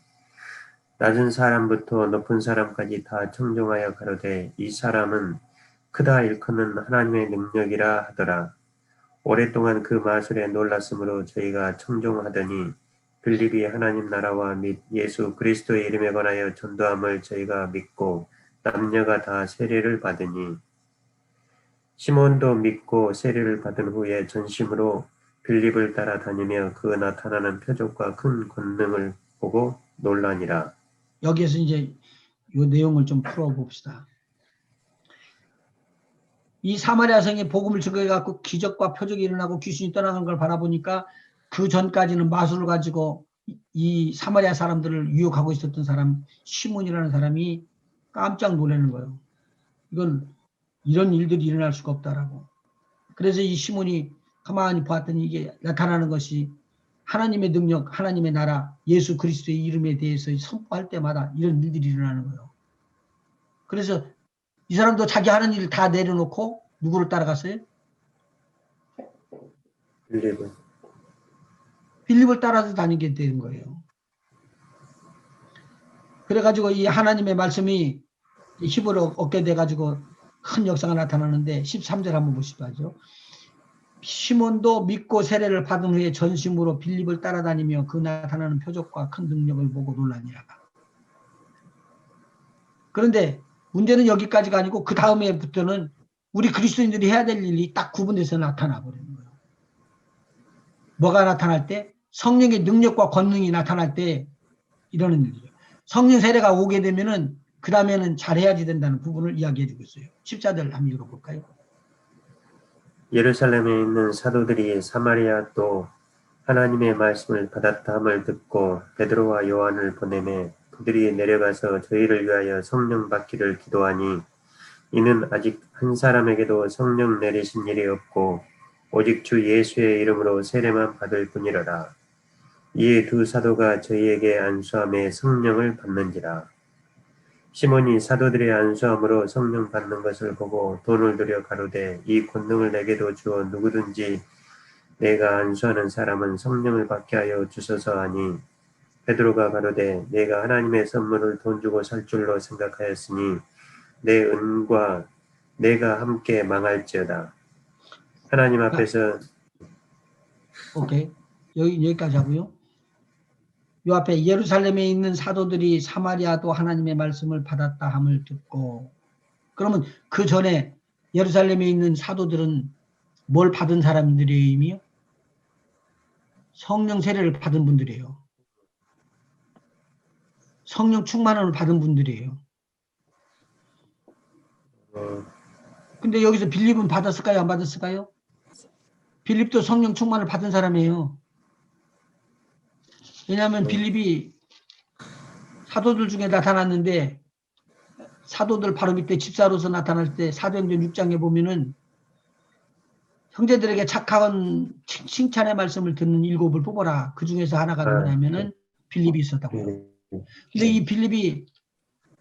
낮은 사람부터 높은 사람까지 다 청종하여 가로되 이 사람은 크다 일컫는 하나님의 능력이라 하더라. 오랫동안 그 마술에 놀랐으므로 저희가 청종하더니 빌립이 하나님 나라와 및 예수 그리스도의 이름에 관하여 전도함을 저희가 믿고 남녀가 다 세례를 받으니 시몬도 믿고 세례를 받은 후에 전심으로 빌립을 따라다니며 그 나타나는 표적과 큰 권능을 보고 놀라니라. 여기에서 이제 이 내용을 좀 풀어봅시다. 이 사마리아 성에 복음을 증거해갖고 기적과 표적이 일어나고 귀신이 떠나는 걸 바라보니까 그 전까지는 마술을 가지고 이 사마리아 사람들을 유혹하고 있었던 사람 시몬이라는 사람이 깜짝 놀라는 거예요. 이건 이런 일들이 일어날 수가 없다라고. 그래서 이 시몬이 가만히 보았더니 이게 나타나는 것이 하나님의 능력, 하나님의 나라, 예수 그리스도의 이름에 대해서 선포할 때마다 이런 일들이 일어나는 거예요. 그래서 이 사람도 자기 하는 일을 다 내려놓고 누구를 따라갔어요? 빌립을 따라서 다니게 되는 거예요. 그래가지고 이 하나님의 말씀이 힘을 얻게 돼가지고 큰 역사가 나타나는데 13절 한번 보시죠. 시몬도 믿고 세례를 받은 후에 전심으로 빌립을 따라다니며 그 나타나는 표적과 큰 능력을 보고 놀라니라. 그런데 문제는 여기까지가 아니고 그 다음에부터는 우리 그리스도인들이 해야 될 일이 딱 구분돼서 나타나 버리는 거예요. 뭐가 나타날 때? 성령의 능력과 권능이 나타날 때 이러는 일이죠. 성령 세례가 오게 되면은 그 다음에는 잘해야지 된다는 부분을 이야기해 주고 있어요. 14절 한번 읽어볼까요? 예루살렘에 있는 사도들이 사마리아 또 하나님의 말씀을 받았다함을 듣고 베드로와 요한을 보내매 그들이 내려가서 저희를 위하여 성령 받기를 기도하니 이는 아직 한 사람에게도 성령 내리신 일이 없고 오직 주 예수의 이름으로 세례만 받을 뿐이로라. 이에 두 사도가 저희에게 안수함에 성령을 받는지라. 시몬이 사도들의 안수함으로 성령 받는 것을 보고 돈을 들여 가로되 이 권능을 내게도 주어 누구든지 내가 안수하는 사람은 성령을 받게 하여 주소서 하니 베드로가 가로되 내가 하나님의 선물을 돈 주고 살 줄로 생각하였으니 내 은과 내가 함께 망할지어다. 하나님 앞에서 오케이. 여기까지 하고요. 요 앞에 예루살렘에 있는 사도들이 사마리아도 하나님의 말씀을 받았다 함을 듣고, 그러면 그 전에 예루살렘에 있는 사도들은 뭘 받은 사람들이에요? 이미요? 성령 세례를 받은 분들이에요. 성령 충만을 받은 분들이에요. 근데 여기서 빌립은 받았을까요? 안 받았을까요? 빌립도 성령 충만을 받은 사람이에요. 왜냐하면 빌립이 사도들 중에 나타났는데 사도들 바로 밑에 집사로서 나타날 때 사도행전 6장에 보면은 형제들에게 착한 칭찬의 말씀을 듣는 7을 뽑아라. 그 중에서 하나가 누구냐면은 빌립이 있었다고요. 근데 이 빌립이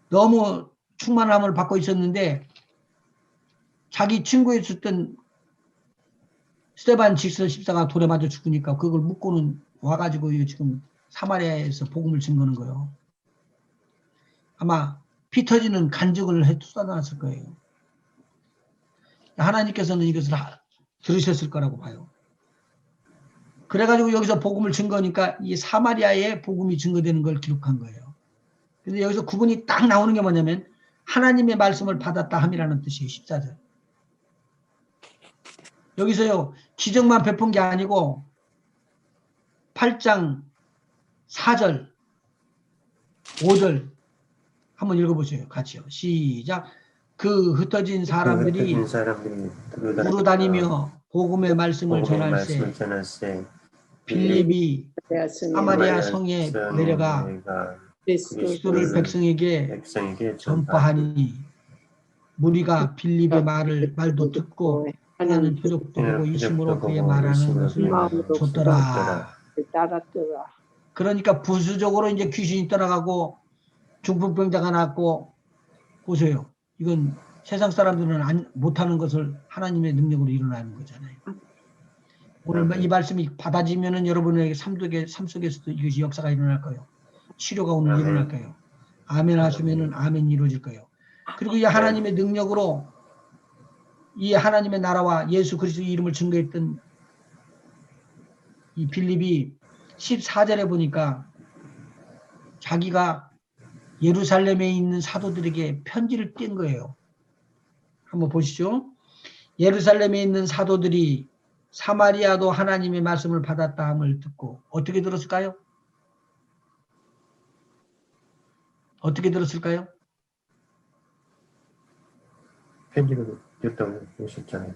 너무 충만함을 받고 있었는데 자기 친구였었던 스데반 직서 십사가 돌에 맞아 죽으니까 그걸 묻고는 와가지고 이거 지금 사마리아에서 복음을 증거는 거예요. 아마 피 터지는 간증을 해 쏟아놨을 거예요. 하나님께서는 이것을 들으셨을 거라고 봐요. 그래가지고 여기서 복음을 증거니까 이 사마리아에 복음이 증거되는 걸 기록한 거예요. 근데 여기서 구분이 딱 나오는 게 뭐냐면 하나님의 말씀을 받았다 함이라는 뜻이에요. 14절. 여기서요 기적만 베푼 게 아니고 8장 4절 5절 한번 읽어보세요. 같이요. 시작. 그 흩어진 사람들이 흩어진 사람들이 두루 다니며 복음의 말씀을 복음의 말씀을 전할세 전할세 빌립이 사마리아 성에 내려가 그리스도를 그리스도를 백성에게 전파하니 전파하니 무리가 빌립의 말도 듣고 하나는 표적도 보고 이심으로 그의 말하는 것을 줬더라. 따랐더라. 그러니까 부수적으로 이제 귀신이 떠나가고 중풍병자가 낫고 보세요. 이건 세상 사람들은 못하는 것을 하나님의 능력으로 일어나는 거잖아요. 오늘 이 말씀이 받아지면은 여러분에게 삶 속에서도 이것이 역사가 일어날 거예요. 치료가 오늘 아멘. 일어날 거예요. 아멘 하시면은 아멘 이루어질 거예요. 그리고 이 하나님의 능력으로 이 하나님의 나라와 예수 그리스도의 이름을 증거했던 이 빌립이 14절에 보니까 자기가 예루살렘에 있는 사도들에게 편지를 띈 거예요. 한번 보시죠. 예루살렘에 있는 사도들이 사마리아도 하나님의 말씀을 받았다 함을 듣고 어떻게 들었을까요? 어떻게 들었을까요? 편지를 줬다고 보셨잖아요.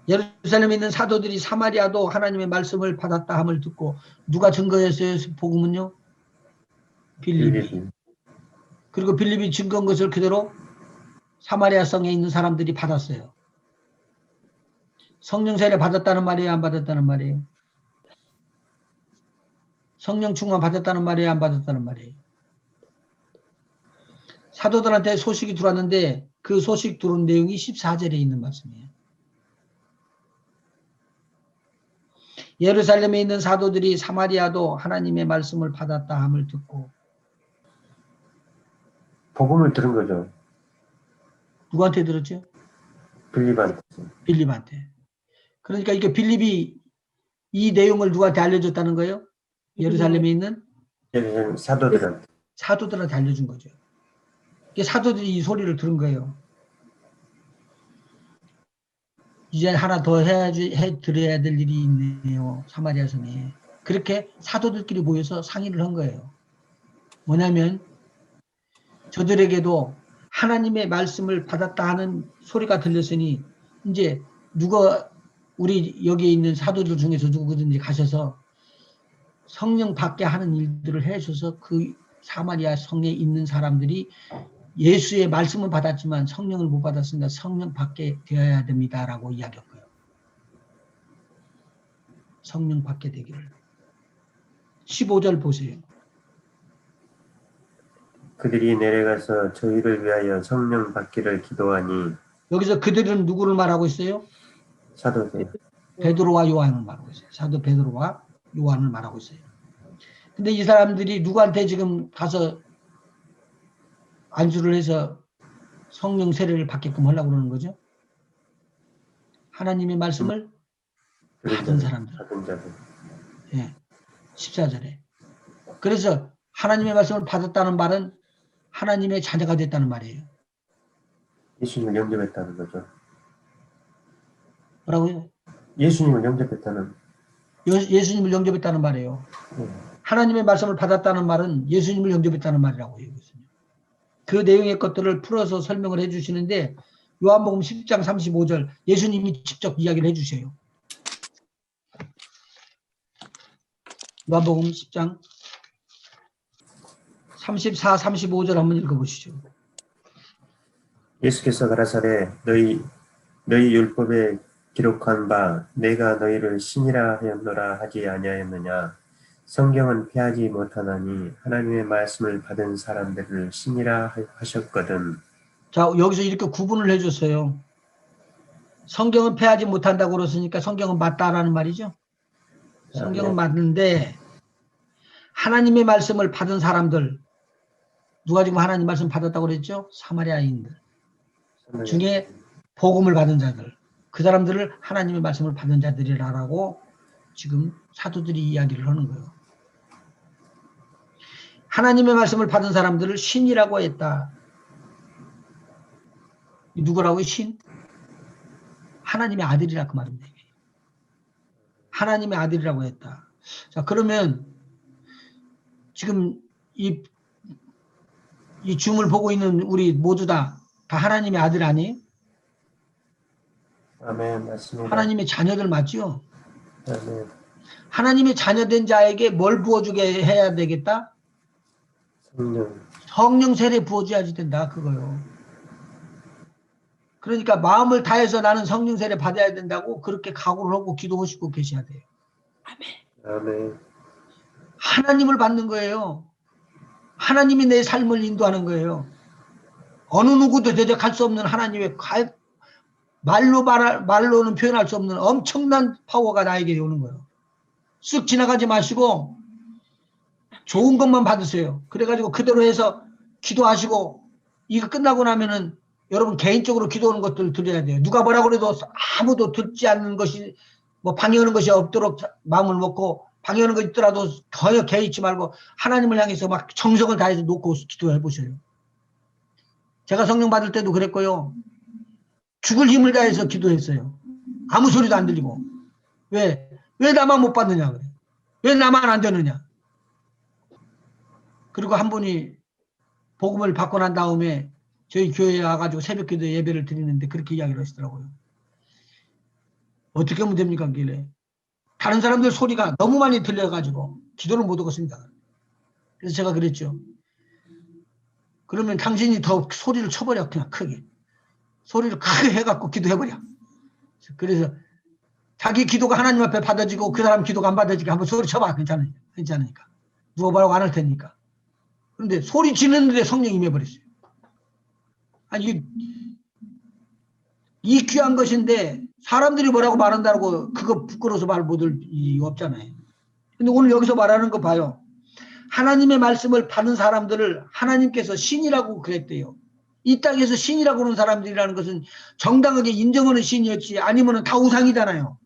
예루살렘에 있는 사도들이 사마리아도 하나님의 말씀을 받았다 함을 듣고 누가 증거했어요? 복음은요? 빌립이. 그리고 빌립이 증거한 것을 그대로 사마리아 성에 있는 사람들이 받았어요. 성령 세례 받았다는 말이에요? 안 받았다는 말이에요? 성령 충만 받았다는 말이에요? 안 받았다는 말이에요? 사도들한테 소식이 들어왔는데 그 소식 들어온 내용이 14절에 있는 말씀이에요. 예루살렘에 있는 사도들이 사마리아도 하나님의 말씀을 받았다 함을 듣고 복음을 들은 거죠. 누구한테 들었죠? 빌립한테. 빌립한테. 그러니까 이게 빌립이 이 내용을 누구한테 알려줬다는 거예요? 예루살렘에 있는 사도들한테. 사도들한테 알려준 거죠. 이게 사도들이 이 소리를 들은 거예요. 이제 하나 더 드려야 될 일이 있네요. 사마리아 성에. 그렇게 사도들끼리 모여서 상의를 한 거예요. 뭐냐면 저들에게도 하나님의 말씀을 받았다 하는 소리가 들렸으니 이제 누가 우리 여기에 있는 사도들 중에서 누구든지 가셔서 성령 받게 하는 일들을 해줘서 그 사마리아 성에 있는 사람들이 예수의 말씀은 받았지만 성령을 못 받았으니까 성령 받게 되어야 됩니다라고 이야기한 거예요. 성령 받게 되기를. 15절 보세요. 그들이 내려가서 저희를 위하여 성령 받기를 기도하니 여기서 그들은 누구를 말하고 있어요? 사도들. 베드로와 요한을 말하고 있어요. 사도 베드로와 요한을 말하고 있어요. 근데 이 사람들이 누구한테 지금 가서 안수를 해서 성령 세례를 받게끔 하려고 그러는 거죠? 하나님의 말씀을 받은 사람들. 받은 자들. 예, 14절에. 그래서 하나님의 말씀을 받았다는 말은 하나님의 자녀가 됐다는 말이에요. 예수님을 영접했다는 거죠. 뭐라고요? 예수님을 영접했다는. 예수님을 영접했다는 말이에요. 하나님의 말씀을 받았다는 말은 예수님을 영접했다는 말이라고 해요. 그 내용의 것들을 풀어서 설명을 해주시는데 요한복음 10장 35절 예수님이 직접 이야기를 해주세요. 요한복음 10장 34, 35절 한번 읽어보시죠. 예수께서 가라사대 너희 율법에 기록한 바 내가 너희를 신이라 하였노라 하지 아니하였느냐. 성경은 폐하지 못하나니 하나님의 말씀을 받은 사람들을 신이라 하셨거든. 자, 여기서 이렇게 구분을 해줬어요. 성경은 폐하지 못한다고 그랬으니까 성경은 맞다라는 말이죠. 성경은 맞는데 하나님의 말씀을 받은 사람들 누가 지금 하나님 말씀 받았다고 그랬죠? 사마리아인들 중에 복음을 받은 자들 그 사람들을 하나님의 말씀을 받은 자들이라고 지금 사도들이 이야기를 하는 거예요. 하나님의 말씀을 받은 사람들을 신이라고 했다. 누구라고요? 신? 하나님의 아들이라 그 말입니다. 하나님의 아들이라고 했다. 자, 그러면 지금 이 줌을 보고 있는 우리 모두 다 하나님의 아들 아니? 아멘. 맞습니다. 하나님의 자녀들 맞죠? 아멘. 하나님의 자녀된 자에게 뭘 부어주게 해야 되겠다? 성령. 성령 세례 부어줘야지 된다 그거요. 그러니까 마음을 다해서 나는 성령 세례 받아야 된다고 그렇게 각오를 하고 기도하시고 계셔야 돼요. 아멘. 하나님을 받는 거예요. 하나님이 내 삶을 인도하는 거예요. 어느 누구도 대적할 수 없는 하나님의 말로는 표현할 수 없는 엄청난 파워가 나에게 오는 거예요. 쓱 지나가지 마시고 좋은 것만 받으세요. 그래가지고 그대로 해서 기도하시고 이거 끝나고 나면은 여러분 개인적으로 기도하는 것들 드려야 돼요. 누가 뭐라 그래도 아무도 듣지 않는 것이 뭐 방해하는 것이 없도록 마음을 먹고 방해하는 거 있더라도 전혀 개의치 말고 하나님을 향해서 막 정성을 다해서 놓고 기도해 보셔요. 제가 성령 받을 때도 그랬고요. 죽을 힘을 다해서 기도했어요. 아무 소리도 안 들리고. 왜 나만 못 받느냐 그래. 왜 나만 안 되느냐. 그리고 한 분이 복음을 받고 난 다음에 저희 교회에 와가지고 새벽기도 예배를 드리는데 그렇게 이야기를 하시더라고요. 어떻게 하면 됩니까? 길래 다른 사람들 소리가 너무 많이 들려가지고 기도를 못 하겠습니다. 그래서 제가 그랬죠. 그러면 당신이 더 소리를 쳐버려. 그냥 크게. 소리를 크게 해갖고 기도해버려. 그래서 자기 기도가 하나님 앞에 받아지고 그 사람 기도가 안 받아지게 한번 소리 쳐봐. 괜찮으니까. 누가 뭐라고 안 할 테니까. 그런데 소리 지르는데 성령이 임해버렸어요. 아니 이 귀한 것인데 사람들이 뭐라고 말한다고 그거 부끄러워서 말 못할 이유 없잖아요. 근데 오늘 여기서 말하는 거 봐요. 하나님의 말씀을 받은 사람들을 하나님께서 신이라고 그랬대요. 이 땅에서 신이라고 하는 사람들이라는 것은 정당하게 인정하는 신이었지 아니면 다 우상이잖아요.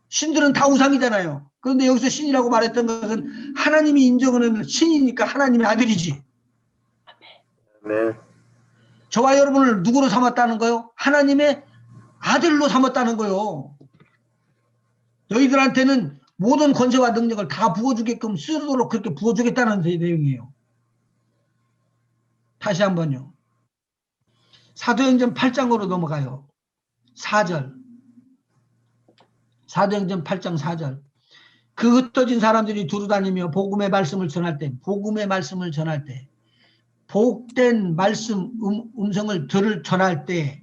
신들은 다 우상이잖아요. 그런데 여기서 신이라고 말했던 것은 하나님이 인정하는 신이니까 하나님의 아들이지. 아멘. 저와 여러분을 누구로 삼았다는 거요? 하나님의 아들로 삼았다는 거요. 너희들한테는 모든 권세와 능력을 다 부어주게끔 쓰도록 그렇게 부어주겠다는 내용이에요. 다시 한번요. 사도행전 8장으로 넘어가요. 4절. 사도행전 8장 4절. 그 흩어진 사람들이 두루다니며 복음의 말씀을 전할 때 복된 말씀 음성을 전할 때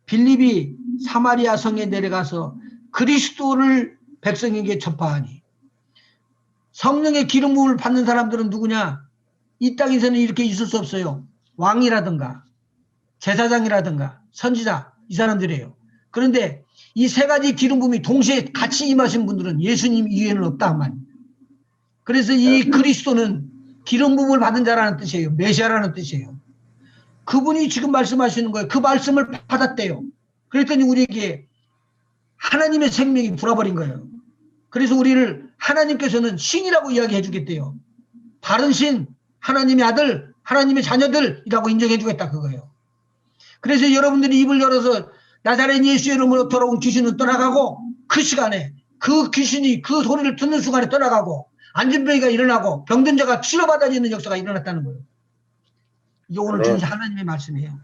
빌립이 사마리아 성에 내려가서 그리스도를 백성에게 전파하니. 성령의 기름 부음을 받는 사람들은 누구냐? 이 땅에서는 이렇게 있을 수 없어요. 왕이라든가 제사장이라든가 선지자 이 사람들이에요. 그런데 이 세 가지 기름 부음이 동시에 같이 임하신 분들은 예수님 이외에는 없다 한 말입니다. 그래서 이 그리스도는 기름 부음을 받은 자라는 뜻이에요. 메시아라는 뜻이에요. 그분이 지금 말씀하시는 거예요. 그 말씀을 받았대요. 그랬더니 우리에게 하나님의 생명이 불어버린 거예요. 그래서 우리를 하나님께서는 신이라고 이야기해 주겠대요. 바른 신, 하나님의 아들, 하나님의 자녀들이라고 인정해 주겠다 그거예요. 그래서 여러분들이 입을 열어서 나자렛 예수 이름으로 돌아온 귀신은 떠나가고 그 시간에 그 귀신이 그 소리를 듣는 순간에 떠나가고 안진병이가 일어나고 병든 자가 치료받아지는 역사가 일어났다는 거예요. 이게 오늘 아멘. 진짜 하나님의 말씀이에요.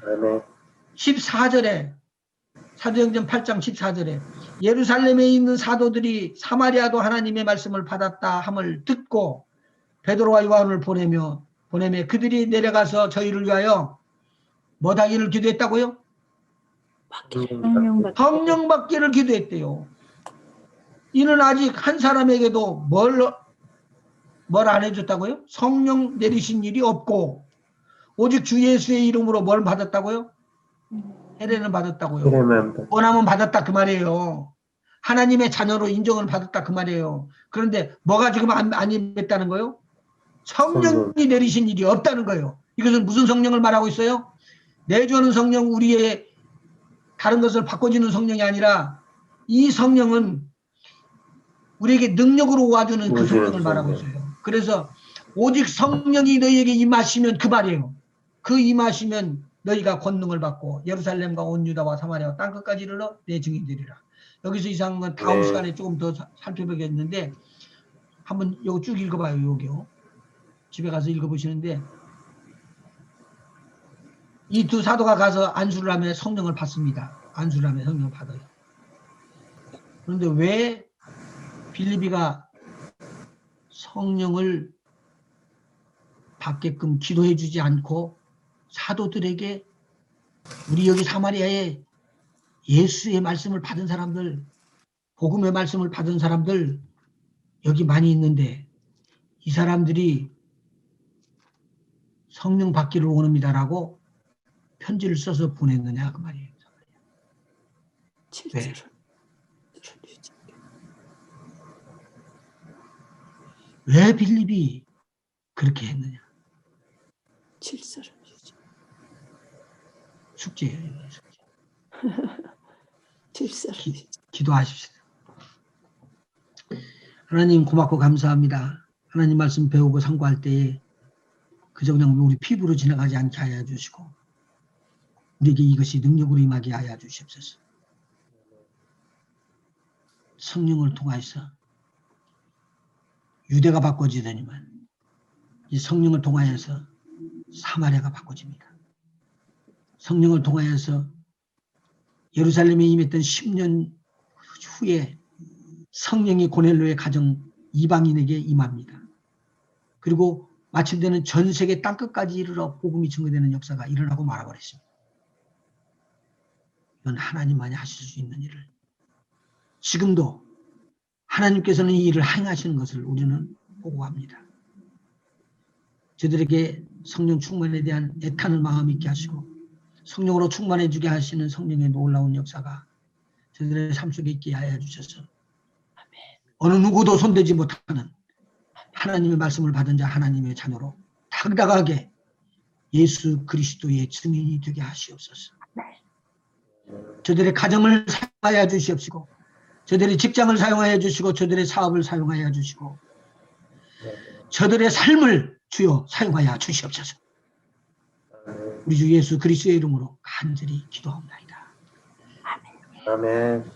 아멘. 14절에 사도행전 8장 14절에 예루살렘에 있는 사도들이 사마리아도 하나님의 말씀을 받았다 함을 듣고 베드로와 요한을 보내며 그들이 내려가서 저희를 위하여 뭐하기를 기도했다고요? 성령 받기를 기도했대요. 이는 아직 한 사람에게도 뭘 안 해줬다고요? 성령 내리신 일이 없고 오직 주 예수의 이름으로 뭘 받았다고요? 세례는 받았다고요. 원하면 받았다 그 말이에요. 하나님의 자녀로 인정을 받았다 그 말이에요. 그런데 뭐가 지금 안 임했다는 거예요? 성령이 내리신 일이 없다는 거예요. 이것은 무슨 성령을 말하고 있어요? 내주는 성령, 우리의 다른 것을 바꿔주는 성령이 아니라 이 성령은 우리에게 능력으로 와주는 그 성령을 말하고 있어요. 그래서 오직 성령이 너희에게 임하시면 그 말이에요. 그 임하시면 너희가 권능을 받고 예루살렘과 온 유다와 사마리아와 땅끝까지 이르러 내 증인 되리라. 여기서 이상한 건 다음 시간에 조금 더 살펴보겠는데 한번 요거 쭉 읽어봐요. 요게요. 집에 가서 읽어보시는데 이 두 사도가 가서 안수를 하며 성령을 받습니다. 안수를 하며 성령을 받아요. 그런데 왜 빌립이가 성령을 받게끔 기도해 주지 않고 사도들에게 우리 여기 사마리아에 예수의 말씀을 받은 사람들, 복음의 말씀을 받은 사람들 여기 많이 있는데 이 사람들이 성령 받기를 원합니다라고 편지를 써서 보냈느냐 그 말이에요. 왜? 왜 빌립이 그렇게 했느냐? 숙제예요. 숙제. 기도하십시오. 하나님 고맙고 감사합니다. 하나님 말씀 배우고 상고할 때에 그저 그냥 우리 피부로 지나가지 않게 하여 주시고 우리에게 이것이 능력으로 임하게 하여 주시옵소서. 성령을 통하여서 유대가 바꿔지더니만 이 성령을 통하여서 사마리아가 바꿔집니다. 성령을 통하여서 예루살렘에 임했던 10년 후에 성령이 고넬로의 가정 이방인에게 임합니다. 그리고 마침내는 전 세계 땅끝까지 이르러 복음이 증거되는 역사가 일어나고 말아버렸습니다. 이건 하나님만이 하실 수 있는 일을 지금도 하나님께서는 이 일을 행하시는 것을 우리는 보고 합니다. 저들에게 성령 충만에 대한 애타는 마음 있게 하시고 성령으로 충만해 주게 하시는 성령의 놀라운 역사가 저들의 삶 속에 있게 하여 주셔서 어느 누구도 손대지 못하는 하나님의 말씀을 받은 자 하나님의 자녀로 당당하게 예수 그리스도의 증인이 되게 하시옵소서. 저들의 가정을 사용하여 주시옵시고 저들의 직장을 사용하여 주시고 저들의 사업을 사용하여 주시고 저들의 삶을 주여 사용하여 주시옵소서. 우리 주 예수 그리스도의 이름으로 간절히 기도합니다. 아멘.